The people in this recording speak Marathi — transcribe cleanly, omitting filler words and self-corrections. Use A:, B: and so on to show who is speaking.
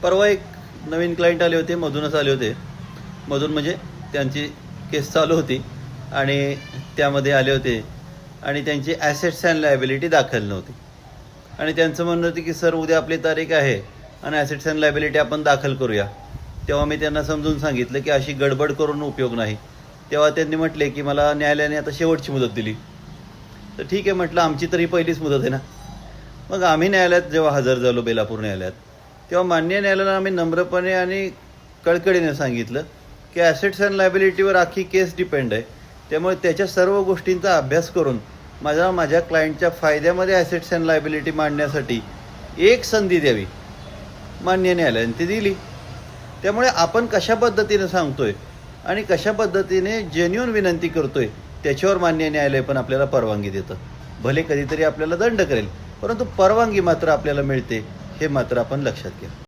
A: परवा एक नवीन क्लायंट आले होते, मधूनच आले होते. मधून म्हणजे त्यांची केस चालू होती आणि त्यामध्ये आले होते आणि त्यांची ॲसेट्स अँड लायबिलिटी दाखल नव्हती. आणि त्यांचं म्हणणं होतं की सर उद्या आपली तारीख आहे आणि ॲसेट्स अँड लायबिलिटी आपण दाखल करूया. तेव्हा मी त्यांना समजून सांगितलं की अशी गडबड करून उपयोग नाही. तेव्हा त्यांनी म्हटले की मला न्यायालयाने आता शेवटची मुदत दिली. तर ठीक आहे म्हटलं, आमची तरी पहिलीच मुदत आहे ना. मग आम्ही न्यायालयात जेव्हा हजर झालो, बेलापूर न्यायालयात, तेव्हा माननीय न्यायालयाला आम्ही नम्रपणे आणि कळकळीने सांगितलं की ॲसेट्स अँड लायबिलिटीवर अख्खी केस डिपेंड आहे. त्यामुळे त्याच्या सर्व गोष्टींचा अभ्यास करून माझ्या क्लायंटच्या फायद्यामध्ये ॲसेट्स अँड लायबिलिटी मांडण्यासाठी एक संधी द्यावी. माननीय न्यायालयाने ती दिली. त्यामुळे आपण कशा पद्धतीने सांगतोय आणि कशा पद्धतीने जेन्युइन विनंती करतोय त्याच्यावर माननीय न्यायालय पण आपल्याला परवानगी देतं. भले कधीतरी आपल्याला दंड करेल, परंतु परवानगी मात्र आपल्याला मिळते, हे मात्र आपण लक्षात घ्या.